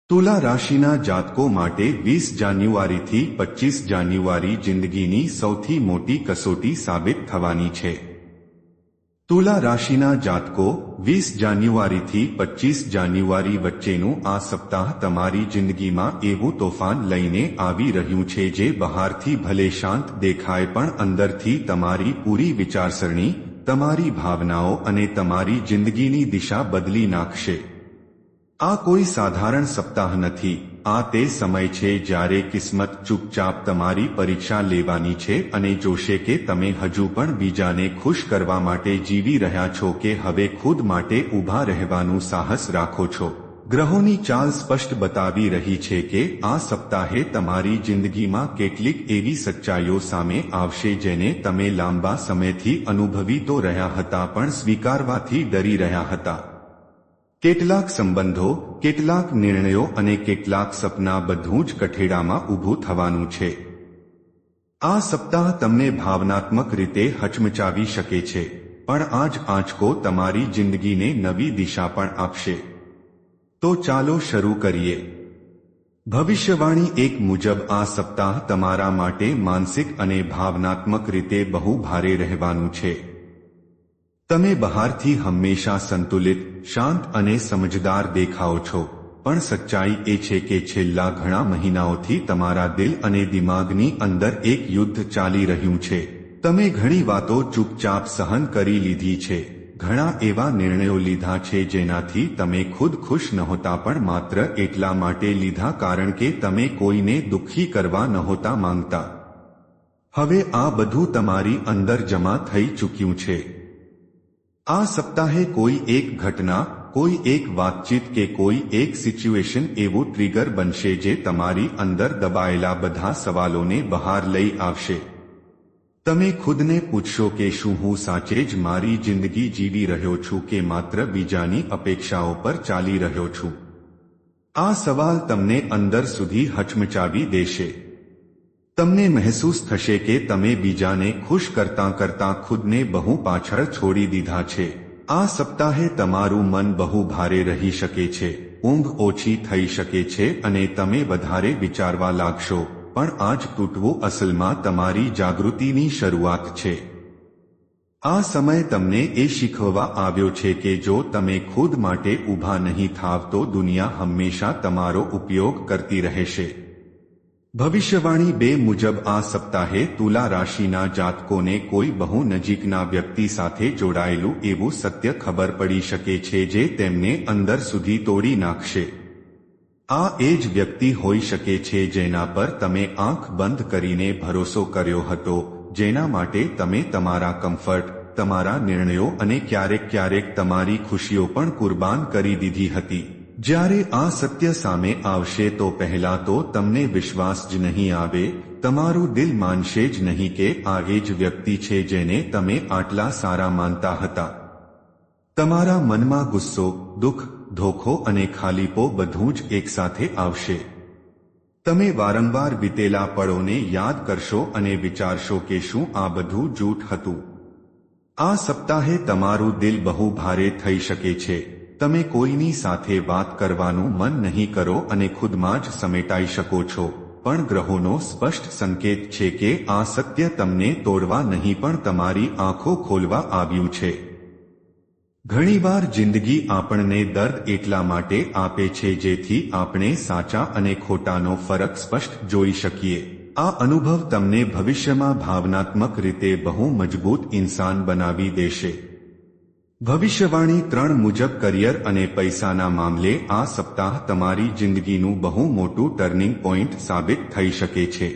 તુલા રાશિના જાતકો માટે 20 જાન્યુઆરીથી 25 જાન્યુઆરી જિંદગીની સૌથી મોટી કસોટી સાબિત થવાની છે। તુલા રાશિના જાતકો 20 જાન્યુઆરીથી 25 જાન્યુઆરી વચ્ચેનું આ સપ્તાહ તમારી જિંદગીમાં એવું તોફાન લઈને આવી રહ્યું છે જે બહારથી ભલે શાંત દેખાય પણ અંદરથી તમારી પૂરી વિચારસરણી, તમારી ભાવનાઓ અને તમારી જિંદગીની દિશા બદલી નાખશે। આ કોઈ સાધારણ સપ્તાહ નથી, આ તે સમય છે જ્યારે કિસ્મત ચૂપચાપ તમારી પરીક્ષા લેવાની છે અને જોશે કે તમે હજુ પણ બીજાને ખુશ કરવા માટે જીવી રહ્યા છો કે હવે ખુદ માટે ઊભા રહેવાનું સાહસ રાખો છો। ગ્રહોની ચાલ સ્પષ્ટ બતાવી રહી છે કે આ સપ્તાહે તમારી જિંદગીમાં કેટલીક એવી સચ્ચાઈઓ સામે આવશે જેને તમે લાંબા સમયથી અનુભવી તો રહ્યા હતા પણ સ્વીકારવાથી ડરી રહ્યા હતા। કેટલાક સંબંધો, કેટલાક નિર્ણયો અને કેટલાક સપના બધું જ કઠેડામાં ઊભું થવાનું છે। આ સપ્તાહ તમને ભાવનાત્મક રીતે હચમચાવી શકે છે, પણ આ જ આંચકો તમારી જિંદગીને નવી દિશા પણ આપશે। તો ચાલો શરૂ કરીએ। ભવિષ્યવાણી એક મુજબ આ સપ્તાહ તમારા માટે માનસિક અને ભાવનાત્મક રીતે બહુ ભારે રહેવાનું છે। તમે બહારથી હંમેશા સંતુલિત, શાંત અને સમજદાર દેખાઓ છો, પણ સચ્ચાઈ એ છે કે છેલ્લા ઘણા મહિનાઓથી તમારા દિલ અને દિમાગની અંદર એક યુદ્ધ ચાલી રહ્યું છે। તમે ઘણી વાતો ચૂપચાપ સહન કરી લીધી છે, ઘણા એવા નિર્ણયો લીધા છે જેનાથી તમે ખુદ ખુશ નહોતા પણ માત્ર એટલા માટે લીધા કારણ કે તમે કોઈને દુઃખી કરવા નહોતા માંગતા। હવે આ બધું તમારી અંદર જમા થઈ ચૂક્યું છે। આ સપ્તાહે કોઈ એક ઘટના, કોઈ એક વાતચીત કે કોઈ એક સિચ્યુએશન એવું ટ્રિગર બનશે જે તમારી અંદર દબાયેલા બધા સવાલોને બહાર લઈ આવશે। તમે ખુદને પૂછશો કે શું હું સાચે જ મારી જિંદગી જીવી રહ્યો છું કે માત્ર બીજાની અપેક્ષાઓ પર ચાલી રહ્યો છું? આ સવાલ તમને અંદર સુધી હચમચાવી દેશે। તમને મહેસૂસ થશે કે તમે બીજાને ખુશ કરતાં કરતાં ખુદને બહુ પાછળ છોડી દીધા છે। આ સપ્તાહે તમારું મન બહુ ભારે રહી શકે છે, ઊંઘ ઓછી થઈ શકે છે અને તમે વધારે વિચારવા લાગશો, પણ આ જ તૂટવું અસલમાં તમારી જાગૃતિની શરૂઆત છે। આ સમય તમને એ શીખવવા આવ્યો છે કે જો તમે ખુદ માટે ઊભા નહીં થાવ તો દુનિયા હંમેશા તમારો ઉપયોગ કરતી રહેશે। ભવિષ્યવાણી 2 મુજબ આ સપ્તાહે તુલા રાશિના જાતકોને કોઈ બહુ નજીકના વ્યક્તિ સાથે જોડાયેલું એવું સત્ય ખબર પડી શકે છે જે તેમને અંદર સુધી તોડી નાખશે। આ એ જ વ્યક્તિ હોઈ શકે છે જેના પર તમે આંખ બંધ કરીને ભરોસો કર્યો હતો, જેના માટે તમે તમારા કમ્ફર્ટ, તમારા નિર્ણયો અને ક્યારેક ક્યારેક તમારી ખુશીઓ પણ કુરબાન કરી દીધી હતી। જ્યારે આ સત્ય સામે આવશે તો પહેલા તો તમને વિશ્વાસ જ નહીં આવે, તમારું દિલ માનશે જ નહીં કે આ એ જ વ્યક્તિ છે જેને તમે આટલા સારા માનતા હતા। તમારા મનમાં ગુસ્સો, દુઃખ, ધોખો અને ખાલીપો બધું જ એકસાથે આવશે। તમે વારંવાર વીતેલા પળોને યાદ કરશો અને વિચારશો કે શું આ બધું જૂઠ હતું? આ સપ્તાહે તમારું દિલ બહુ ભારે થઈ શકે છે। તમે કોઈની સાથે વાત કરવાનું મન નહીં કરો અને ખુદમાં જ સમેટાઈ શકો છો, પણ ગ્રહોનો સ્પષ્ટ સંકેત છે કે આ સત્ય તમને તોડવા નહીં પણ તમારી આંખો ખોલવા આવ્યું છે। ઘણીવાર જિંદગી આપણને દર્દ એટલા માટે આપે છે જેથી આપણે સાચા અને ખોટાનો ફરક સ્પષ્ટ જોઈ શકીએ। આ અનુભવ તમને ભવિષ્યમાં ભાવનાત્મક રીતે બહુ મજબૂત ઇન્સાન બનાવી દેશે। ભવિષ્યવાણી 3 મુજબ કરિયર અને પૈસાના મામલે આ સપ્તાહ તમારી જિંદગીનું બહુ મોટું ટર્નિંગ પોઈન્ટ સાબિત થઈ શકે છે।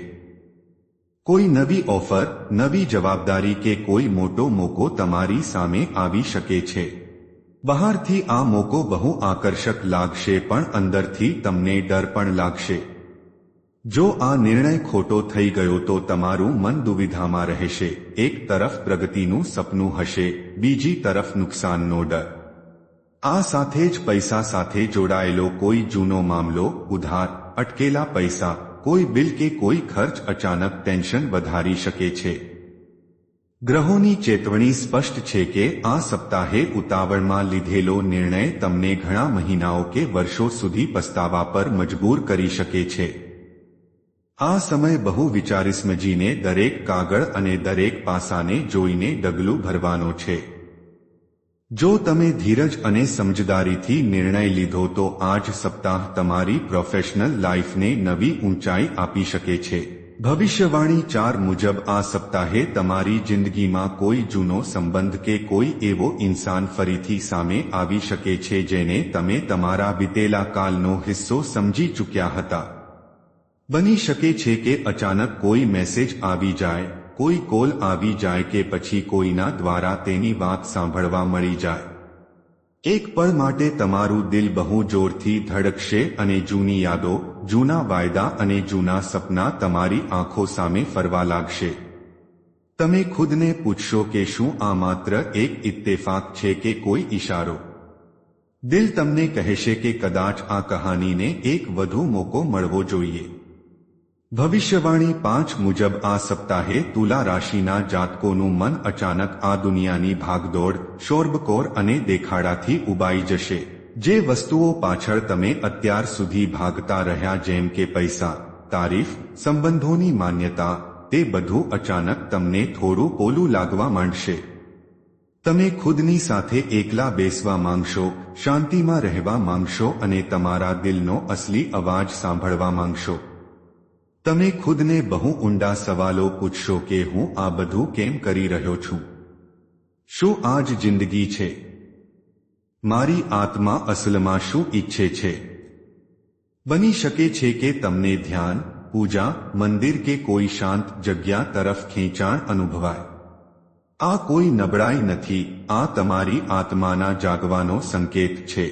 કોઈ નવી ઓફર, નવી જવાબદારી કે કોઈ મોટો મોકો તમારી સામે આવી શકે છે। બહારથી આ મોકો બહુ આકર્ષક લાગશે પણ અંદરથી તમને ડર પણ લાગશે। જો આ નિર્ણય ખોટો થઈ ગયો તો તમારું મન દુવિધામાં રહેશે। એક તરફ પ્રગતિનું સપનું હશે, બીજી તરફ નુકસાનનો ડર। આ સાથે જ પૈસા સાથે જોડાયેલો કોઈ જૂનો મામલો, ઉધાર, અટકેલા પૈસા, કોઈ બિલ કે કોઈ ખર્ચ અચાનક ટેન્શન વધારી શકે છે। ગ્રહોની ચેતવણી સ્પષ્ટ છે કે આ સપ્તાહે ઉતાવળમાં લીધેલો નિર્ણય તમને ઘણા મહિનાઓ કે વર્ષો સુધી પસ્તાવા પર મજબૂર કરી શકે છે. આ સમય બહુ વિચારીસમજીને દરેક કાગળ અને દરેક પાસાને જોઈને ડગલું ભરવાનો છે. જો તમે ધીરજ અને સમજદારીથી નિર્ણય લીધો તો આજ સપ્તાહ તમારી પ્રોફેશનલ લાઈફને નવી ઊંચાઈ આપી શકે છે. ભવિષ્યવાણી 4 મુજબ આ સપ્તાહે તમારી જિંદગીમાં કોઈ જૂનો સંબંધ કે કોઈ એવો ઇન્સાન ફરીથી સામે આવી શકે છે જેને તમે તમારા વીતેલા કાલનો હિસ્સો સમજી ચૂક્યા હતા. બની શકે છે કે અચાનક કોઈ મેસેજ આવી જાય, કોઈ કોલ આવી જાય કે પછી કોઈના દ્વારા તેની વાત સાંભળવા મળી જાય. એક પળ માટે તમારું દિલ બહુ જોરથી ધડકશે અને જૂની યાદો, જૂના વાયદા અને જૂના સપના તમારી આંખો સામે ફરવા લાગશે. તમે ખુદને પૂછશો કે શું આ માત્ર એક ઇત્તેફાક છે કે કોઈ ઇશારો? દિલ તમને કહેશે કે કદાચ આ કહાનીને એક વધુ મોકો મળવો જોઈએ. ભવિષ્યવાણી 5 મુજબ આ સપ્તાહે તુલા રાશિના જાતકોનું મન અચાનક આ દુનિયાની ભાગદોડ, શોરબકોર અને દેખાડાથી ઉબાઈ જશે. જે વસ્તુઓ પાછળ તમે અત્યાર સુધી ભાગતા રહ્યા જેમ કે પૈસા, તારીફ, સંબંધોની માન્યતા, તે બધું અચાનક તમને થોડું પોલું લાગવા માંડશે. તમે ખુદની સાથે એકલા બેસવા માંગશો, શાંતિમાં રહેવા માંગશો અને તમારા દિલનો અસલી અવાજ સાંભળવા માંગશો. તમે ખુદને બહુ ઊંડા સવાલો પૂછશો કે હું આ બધું કેમ કરી રહ્યો છું? શું આ જ જિંદગી છે? મારી આત્મા અસલમાં શું ઈચ્છે છે? બની શકે છે કે તમને ધ્યાન, પૂજા, મંદિર કે કોઈ શાંત જગ્યા તરફ ખેંચાણ અનુભવાય. આ કોઈ નબળાઈ નથી, આ તમારી આત્માના જાગવાનો સંકેત છે.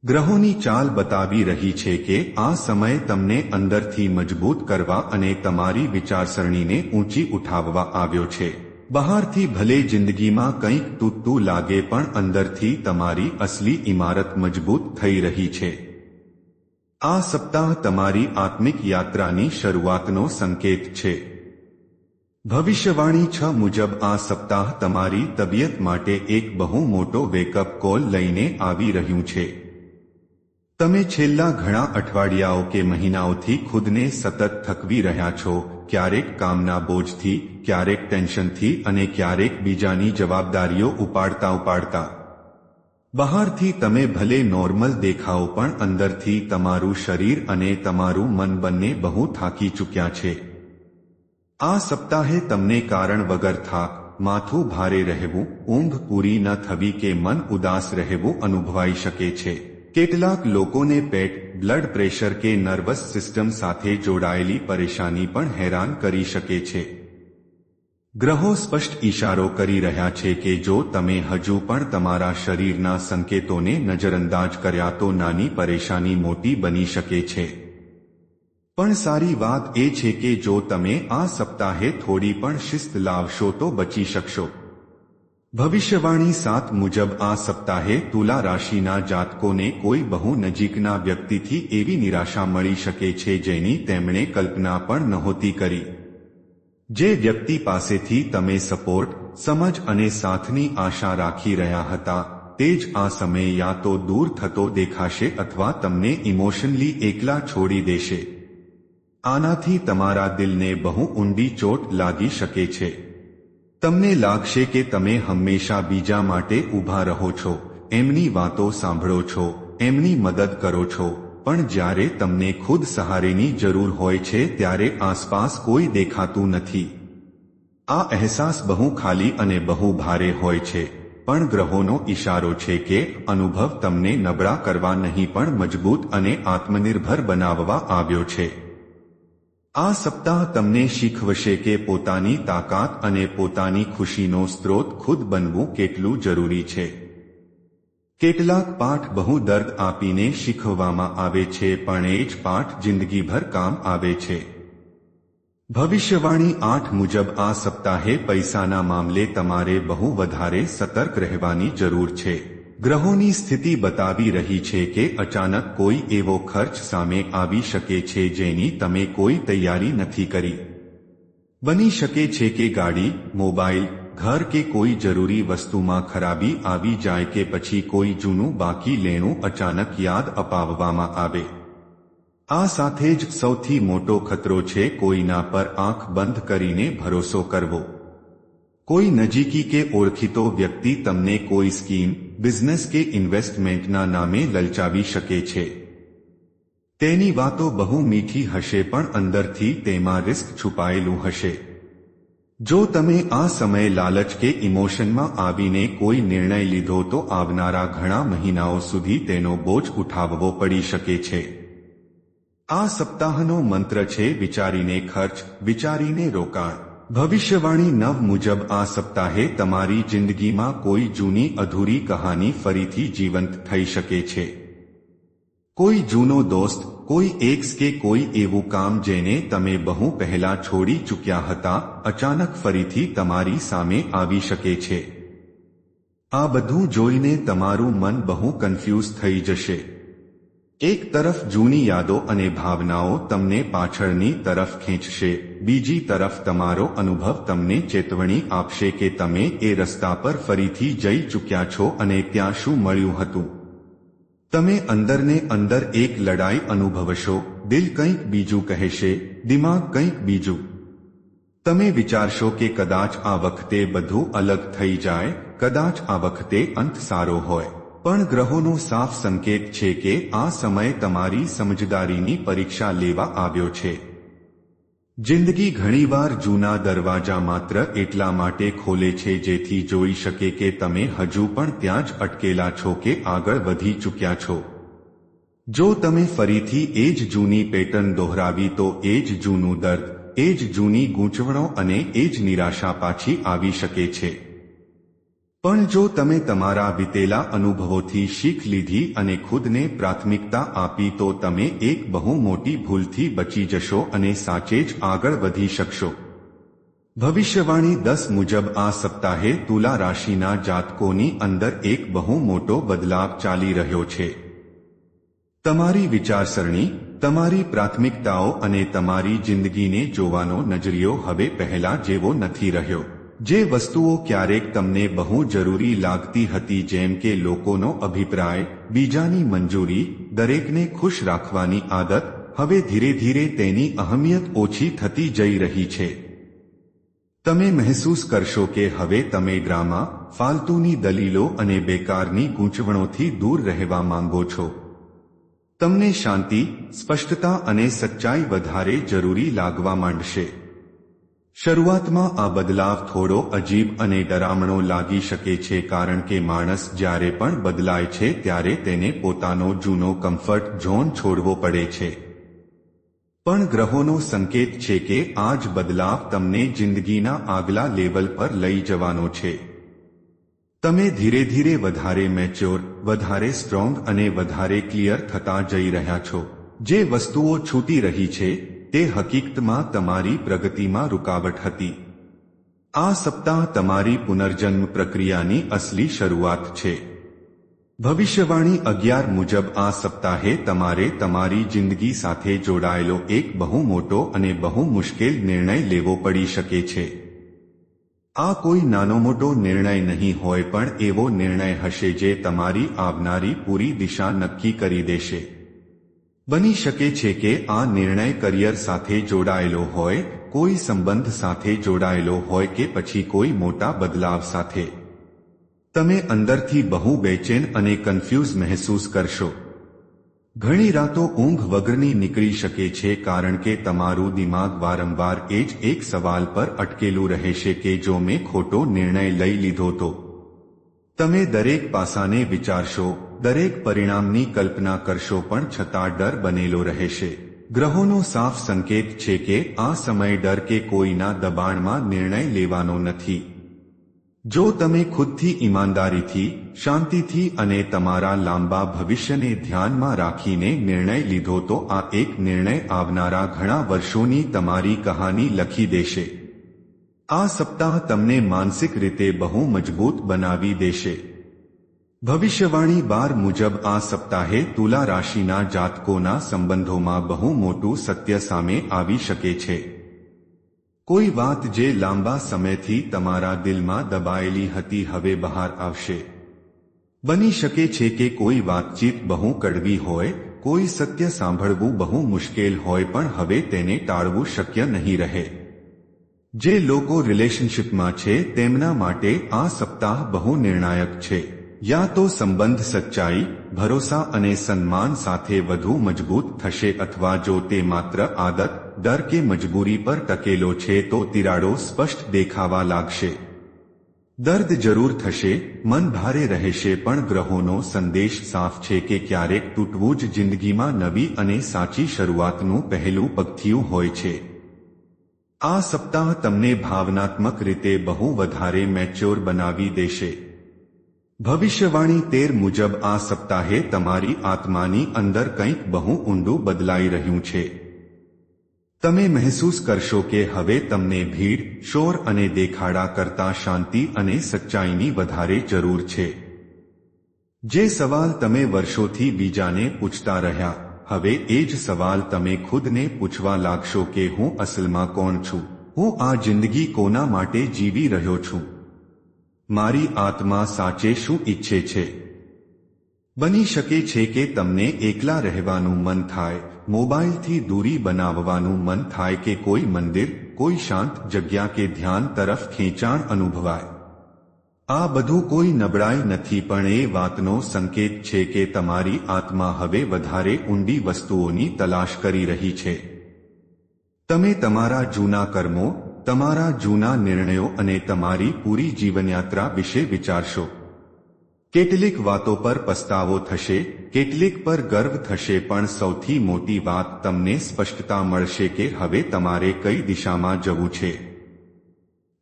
ગ્રહોની ચાલ બતાવી રહી છે કે આ સમય તમને અંદરથી મજબૂત કરવા અને તમારી વિચારસરણીને ઊંચી ઉઠાવવા આવ્યો છે. બહારથી ભલે જિંદગીમાં કંઈક તૂટતું લાગે પણ અંદરથી તમારી અસલી ઇમારત મજબૂત થઈ રહી છે. આ સપ્તાહ તમારી આત્મિક યાત્રાની શરૂઆતનો સંકેત છે. ભવિષ્યવાણી 6 મુજબ આ સપ્તાહ તમારી તબિયત માટે એક બહુ મોટો વેકઅપ કોલ લઈને આવી રહ્યું છે. તમે છેલ્લા ઘણા અઠવાડિયાઓ કે મહિનાઓથી ખુદને સતત થકવી રહ્યા છો, ક્યારેક કામના બોજથી, ક્યારેક ટેન્શનથી અને ક્યારેક બીજાની જવાબદારીઓ ઉપાડતા. બહારથી તમે ભલે નોર્મલ દેખાઓ પણ અંદરથી તમારું શરીર અને તમારું મન બંને બહુ થાકી ચૂક્યા છે. આ સપ્તાહે તમને કારણ વગર થાક, માથું ભારે રહેવું, ઊંઘ પૂરી ન થવી કે મન ઉદાસ રહેવું અનુભવાઈ શકે છે. કેટલાક લોકોને પેટ, બ્લડ પ્રેશર કે નર્વસ સિસ્ટમ સાથે જોડાયેલી પરેશાની પણ હેરાન કરી શકે છે. ગ્રહો સ્પષ્ટ ઇશારો કરી રહ્યા છે કે જો તમે હજુ પણ તમારા શરીરના સંકેતોને નજરઅંદાજ કર્યા તો નાની પરેશાની મોટી બની શકે છે. પણ સારી વાત એ છે કે જો તમે આ સપ્તાહે થોડી પણ શિસ્ત લાવશો તો બચી શકશો. ભવિષ્યવાણી 7 મુજબ આ સપ્તાહે તુલા રાશિના જાતકોને કોઈ બહુ નજીકના વ્યક્તિથી એવી નિરાશા મળી શકે છે જેની તેમણે કલ્પના પણ નહોતી કરી. જે વ્યક્તિ પાસેથી તમે સપોર્ટ, સમજ અને સાથની આશા રાખી રહ્યા હતા તે જ આ સમયે યા તો દૂર થતો દેખાશે અથવા તમને ઇમોશનલી એકલા છોડી દેશે. આનાથી તમારા દિલને બહુ ઊંડી ચોટ લાગી શકે છે. તમને લાગશે કે તમે હંમેશા બીજા માટે ઊભા રહો છો, એમની વાતો સાંભળો છો, એમની મદદ કરો છો, પણ જ્યારે તમને ખુદ સહારેની જરૂર હોય છે ત્યારે આસપાસ કોઈ દેખાતું નથી. આ અહેસાસ બહુ ખાલી અને બહુ ભારે હોય છે, પણ ગ્રહોનો ઇશારો છે કે અનુભવ તમને નબળા કરવા નહીં પણ મજબૂત અને આત્મનિર્ભર બનાવવા આવ્યો છે. આ સપ્તાહ તમને શીખવશે કે પોતાની તાકાત અને પોતાની ખુશીનો સ્ત્રોત ખુદ બનવું કેટલું જરૂરી છે. કેટલાક પાઠ બહુ દર્દ આપીને શીખવવામાં આવે છે પણ એ જ પાઠ જિંદગીભર કામ આવે છે. ભવિષ્યવાણી 8 મુજબ આ સપ્તાહે પૈસાના મામલે તમારે બહુ વધારે સતર્ક રહેવાની જરૂર છે. ગ્રહોની સ્થિતિ બતાવી રહી છે કે અચાનક કોઈ એવો ખર્ચ સામે આવી શકે છે જેની તમે કોઈ તૈયારી નથી કરી. બની શકે છે કે ગાડી, મોબાઈલ, ઘર કે કોઈ જરૂરી વસ્તુમાં ખરાબી આવી જાય કે પછી કોઈ જૂનું બાકી લેણું અચાનક યાદ અપાવવામાં આવે. આ સાથે જ સૌથી મોટો ખતરો છે કોઈના પર આંખ બંધ કરીને ભરોસો કરવો. કોઈ નજીકી કે ઓળખીતો વ્યક્તિ તમને કોઈ સ્કીમ, બિઝનેસ કે ઇન્વેસ્ટમેન્ટના નામે લલચાવી શકે છે. તેની વાતો બહુ મીઠી હશે પણ અંદરથી તેમાં રિસ્ક છુપાયેલું હશે. જો તમે આ સમયે લાલચ કે ઇમોશનમાં આવીને કોઈ નિર્ણય લીધો તો આવનારા ઘણા મહિનાઓ સુધી તેનો બોજ ઉઠાવવો પડી શકે છે. આ સપ્તાહનો મંત્ર છે વિચારીને ખર્ચ, વિચારીને રોકાણ. ભવિષ્યવાણી 9 મુજબ આ સપ્તાહે તમારી જિંદગીમાં કોઈ જૂની અધૂરી કહાની ફરીથી જીવંત થઈ શકે છે. કોઈ જૂનો દોસ્ત, કોઈ એક્સ કે કોઈ એવું કામ જેને તમે બહુ પહેલા છોડી ચૂક્યા હતા, અચાનક ફરીથી તમારી સામે આવી શકે છે. આ બધું જોઈને તમારું મન બહુ કન્ફ્યુઝ થઈ જશે. એક તરફ જૂની યાદો અને ભાવનાઓ તમને પાછળની તરફ ખેંચશે, બીજી તરફ તમારો અનુભવ તમને ચેતવણી આપશે કે તમે એ રસ્તા પર ફરીથી જઈ ચૂક્યા છો અને ત્યાં શું મળ્યું હતું. તમે અંદરને અંદર એક લડાઈ અનુભવશો, દિલ કંઈક બીજું કહેશે, દિમાગ કંઈક બીજું. તમે વિચારશો કે કદાચ આ વખતે બધું અલગ થઈ જાય, કદાચ આ વખતે અંત સારો હોય. પણ ગ્રહોનો સાફ સંકેત છે કે આ સમય તમારી સમજદારીની પરીક્ષા લેવા આવ્યો છે. જિંદગી ઘણીવાર જૂના દરવાજા માત્ર એટલા માટે ખોલે છે જેથી જોઈ શકે કે તમે હજુ પણ ત્યાં જ અટકેલા છો કે આગળ વધી ચૂક્યા છો. જો તમે ફરીથી એ જ જૂની પેટર્ન દોહરાવી તો એ જ જૂનું દર્દ, એ જ જૂની ગૂંચવણો અને એ જ નિરાશા પાછી આવી શકે છે. પણ જો તમે તમારા વિતેલા અનુભવોથી શીખ લીધી અને ખુદને પ્રાથમિકતા આપી તો તમે એક બહુ મોટી ભૂલથી બચી જશો અને સાચે જ આગળ વધી શકશો. ભવિષ્યવાણી 10 મુજબ આ સપ્તાહે તુલા રાશિના જાતકોની અંદર એક બહુ મોટો બદલાવ ચાલી રહ્યો છે. તમારી વિચારસરણી, તમારી પ્રાથમિકતાઓ અને તમારી જિંદગીને જોવાનો નજરિયો હવે પહેલા જેવો નથી રહ્યો. જે વસ્તુઓ ક્યારેક તમને બહુ જરૂરી લાગતી હતી જેમ કે લોકોનો અભિપ્રાય, બીજાની મંજૂરી, દરેકને ખુશ રાખવાની આદત, હવે ધીરે ધીરે તેની અહમિયત ઓછી થતી જઈ રહી છે. તમે મહેસૂસ કરશો કે હવે તમે ડ્રામા, ફાલતુની દલીલો અને બેકારની ગૂંચવણોથી દૂર રહેવા માંગો છો. તમને શાંતિ, સ્પષ્ટતા અને સચ્ચાઈ વધારે જરૂરી લાગવા માંડશે. શરૂઆતમાં આ બદલાવ થોડો અજીબ અને ડરામણો લાગી શકે છે કારણ કે માણસ જ્યારે પણ બદલાય છે ત્યારે તેને પોતાનો જૂનો કમ્ફર્ટ ઝોન છોડવો પડે છે. પણ ગ્રહોનો સંકેત છે કે આ જ બદલાવ તમને જિંદગીના આગલા લેવલ પર લઈ જવાનો છે. તમે ધીરે ધીરે વધારે મેચ્યોર, વધારે સ્ટ્રોંગ અને વધારે ક્લિયર થતા જઈ રહ્યા છો. જે વસ્તુઓ છૂટી રહી છે તે હકીકતમાં તમારી પ્રગતિમાં રૂકાવટ હતી. આ સપ્તાહ તમારી પુનર્જન્મ પ્રક્રિયાની અસલી શરૂઆત છે. ભવિષ્યવાણી 11 મુજબ આ સપ્તાહે તમારે તમારી જિંદગી સાથે જોડાયેલો એક બહુ મોટો અને બહુ મુશ્કેલ નિર્ણય લેવો પડી શકે છે. આ કોઈ નાનો મોટો નિર્ણય નહીં હોય પણ એવો નિર્ણય હશે જે તમારી આવનારી પૂરી દિશા નક્કી કરી દેશે. બની શકે છે કે આ નિર્ણય કરિયર સાથે જોડાયેલો હોય, કોઈ સંબંધ સાથે જોડાયેલો હોય કે પછી કોઈ મોટા બદલાવ સાથે. તમે અંદરથી બહુ બેચેન અને કન્ફ્યુઝ મહેસૂસ કરશો. ઘણી રાતો ઊંઘ વગરની નીકળી શકે છે કારણ કે તમારું દિમાગ વારંવાર એ જ એક સવાલ પર અટકેલું રહેશે કે જો મેં ખોટો નિર્ણય લઈ લીધો તો. તમે દરેક પાસાને વિચારશો, દરેક પરિણામની કલ્પના કરશો પણ છતાં ડર બનેલો રહેશે. ગ્રહોનો સાફ સંકેત છે કે આ સમય ડર કે કોઈના દબાણમાં નિર્ણય લેવાનો નથી. જો તમે ખુદથી ઈમાનદારીથી, શાંતિથી અને તમારા લાંબા ભવિષ્યને ધ્યાનમાં રાખીને નિર્ણય લીધો તો આ એક નિર્ણય આવનારા ઘણા વર્ષોની તમારી કહાની લખી દેશે. આ સપ્તાહ તમને માનસિક રીતે બહુ મજબૂત બનાવી દેશે. ભવિષ્યવાણી 12 મુજબ આ સપ્તાહે તુલા રાશિના જાતકોના સંબંધોમાં બહુ મોટું સત્ય સામે આવી શકે છે. કોઈ વાત જે લાંબા સમયથી તમારા દિલમાં દબાયેલી હતી હવે બહાર આવશે. બની શકે છે કે કોઈ વાતચીત બહુ કડવી હોય, કોઈ સત્ય સાંભળવું બહુ મુશ્કેલ હોય, પણ હવે તેને ટાળવું શક્ય નહીં રહે. જે લોકો રિલેશનશિપમાં છે તેમના માટે આ સપ્તાહ બહુ નિર્ણાયક છે. યા તો સંબંધ સચ્ચાઈ, ભરોસા અને સન્માન સાથે વધુ મજબૂત થશે, અથવા જો તે માત્ર આદત, ડર કે મજબૂરી પર ટકેલો છે તો તિરાડો સ્પષ્ટ દેખાવા લાગશે. દર્દ જરૂર થશે, મન ભારે રહેશે, પણ ગ્રહોનો સંદેશ સાફ છે કે ક્યારેક તૂટવું જ જિંદગીમાં નવી અને સાચી શરૂઆતનું પહેલું પગથિયું હોય છે. આ સપ્તાહ તમને ભાવનાત્મક રીતે બહુ વધારે મેચ્યોર બનાવી દેશે. ભવિષ્યવાણી 13 મુજબ આ સપ્તાહે તમારી આત્માની અંદર કંઈક બહુ ઊંડું બદલાઈ રહ્યું છે. તમે મહેસૂસ કરશો કે હવે તમને ભીડ, શોર અને દેખાડા કરતાં શાંતિ અને સચ્ચાઈની વધારે જરૂર છે. જે સવાલ તમે વર્ષોથી બીજાને પૂછતા રહ્યા, હવે એ જ સવાલ તમે ખુદને પૂછવા લાગશો કે હું અસલમાં કોણ છું? હું આ જિંદગી કોના માટે જીવી રહ્યો છું? મારી આત્મા સાચે શું ઈચ્છે છે? બની શકે છે કે તમને એકલા રહેવાનું મન થાય, મોબાઈલથી દૂરી બનાવવાનું મન થાય કે કોઈ મંદિર, કોઈ શાંત જગ્યા કે ધ્યાન તરફ ખેંચાણ અનુભવાય. આ બધું કોઈ નબળાઈ નથી, પણ એ વાતનો સંકેત છે કે તમારી આત્મા હવે વધારે ઊંડી વસ્તુઓની તલાશ કરી રહી છે. તમે તમારા જૂના કર્મો, તમારા જૂના નિર્ણયો અને તમારી પૂરી જીવનયાત્રા વિશે વિચારશો. કેટલીક વાતો પર પસ્તાવો થશે, કેટલીક પર ગર્વ થશે, પણ સૌથી મોટી વાત તમને સ્પષ્ટતા મળશે કે હવે તમારે કઈ દિશામાં જવું છે.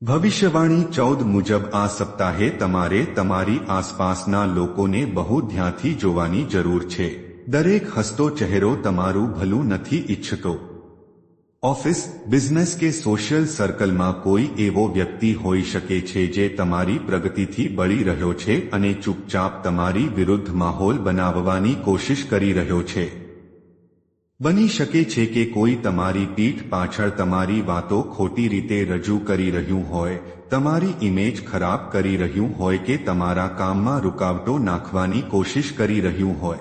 ભવિષ્યવાણી 14 મુજબ આ સપ્તાહે તમારે તમારી આસપાસના લોકોને બહુ ધ્યાનથી જોવાની જરૂર છે. દરેક હસતો ચહેરો તમારું ભલું નથી ઈચ્છતો. ઓફિસ, બિઝનેસ કે સોશિયલ સર્કલમાં કોઈ એવો વ્યક્તિ હોઈ શકે છે જે તમારી પ્રગતિથી બળી રહ્યો છે અને ચૂપચાપ તમારી વિરુદ્ધ માહોલ બનાવવાની કોશિશ કરી રહ્યો છે. બની શકે છે કે કોઈ તમારી પીઠ પાછળ તમારી વાતો ખોટી રીતે રજૂ કરી રહ્યું હોય, તમારી ઇમેજ ખરાબ કરી રહ્યું હોય કે તમારા કામમાં રૂકાવટો નાખવાની કોશિશ કરી રહ્યું હોય.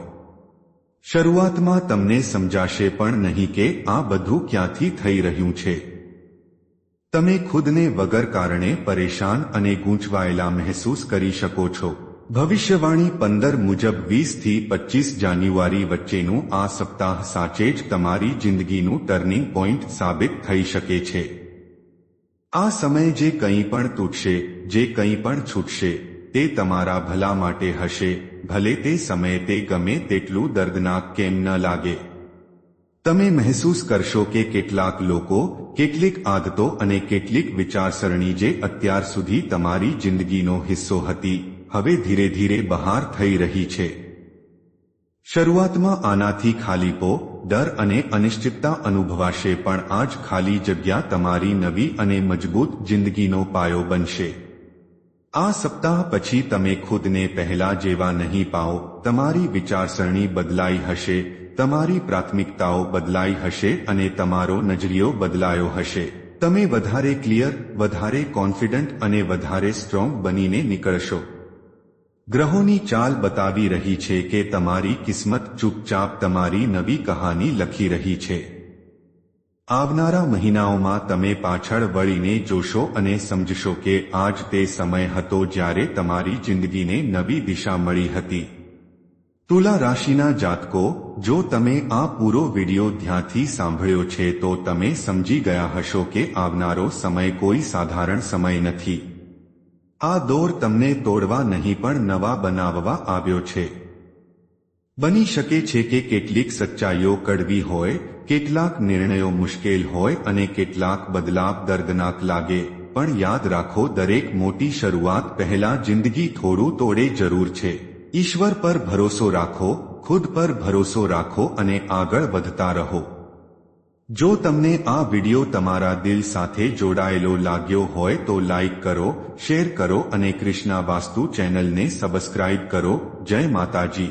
શરૂઆતમાં તમને સમજાશે પણ નહીં કે આ બધું ક્યાંથી થઈ રહ્યું છે. તમે ખુદને વગર કારણે પરેશાન અને ગૂંચવાયેલા મહેસૂસ કરી શકો છો. ભવિષ્યવાણી 15 મુજબ 20 થી 25 જાન્યુઆરી વચ્ચેનું આ સપ્તાહ સાચે જ તમારી જિંદગીનું ટર્નિંગ પોઈન્ટ સાબિત થઈ શકે છે. આ સમયે જે કંઈ પણ તૂટશે, જે કંઈ પણ છૂટશે, તે તમારા ભલા માટે હશે, ભલે તે સમયે તે ગમે તેટલું દર્દનાક કેમ ન લાગે. તમે મહેસૂસ કરશો કે કેટલાક લોકો, કેટલીક આદતો અને કેટલીક વિચારસરણી જે અત્યાર સુધી તમારી જિંદગીનો હિસ્સો હતી, હવે ધીરે ધીરે બહાર થઈ રહી છે. શરૂઆતમાં આનાથી ખાલીપો, ડર અને અનિશ્ચિતતા અનુભવાશે, પણ આ જ ખાલી જગ્યા તમારી નવી અને મજબૂત જિંદગીનો પાયો બનશે. આ સપ્તાહ પછી તમે ખુદને પહેલા જેવા નહીં પાઓ. તમારી વિચારસરણી બદલાઈ હશે, તમારી પ્રાથમિકતાઓ બદલાઈ હશે અને તમારો નજરિયો બદલાયો હશે. તમે વધારે ક્લિયર, વધારે કોન્ફિડન્ટ અને વધારે સ્ટ્રોંગ બનીને નીકળશો. ગ્રહોની ચાલ બતાવી રહી છે કે તમારી કિસ્મત ચૂપચાપ તમારી નવી કહાની લખી રહી છે. આવનારા મહિનાઓમાં તમે પાછળ વળીને જોશો અને સમજશો કે આજ તે સમય હતો જ્યારે તમારી જિંદગીને નવી દિશા મળી હતી. તુલા રાશિના જાતકો, જો તમે આ પૂરો વિડિયો ધ્યાનથી સાંભળ્યો છે તો તમે સમજી ગયા હશો કે આવનારો સમય કોઈ સાધારણ સમય નથી. આ દોર તમને તોડવા નહીં પણ નવા બનાવવા આવ્યો છે. બની શકે છે કે કેટલીક સચ્ચાઈઓ કડવી હોય, કેટલાક નિર્ણયો મુશ્કેલ હોય અને કેટલાક બદલાવ દર્દનાક લાગે, પણ યાદ રાખો, દરેક મોટી શરૂઆત પહેલા જિંદગી થોડું તોડે જરૂર છે. ઈશ્વર પર ભરોસો રાખો, ખુદ પર ભરોસો રાખો અને આગળ વધતા રહો. જો તમને આ વિડિયો તમારા દિલ સાથે જોડાયેલો લાગ્યો હોય તો લાઈક કરો, શેર કરો અને કૃષ્ણા વાસ્તુ ચેનલને સબસ્ક્રાઇબ કરો. જય માતાજી.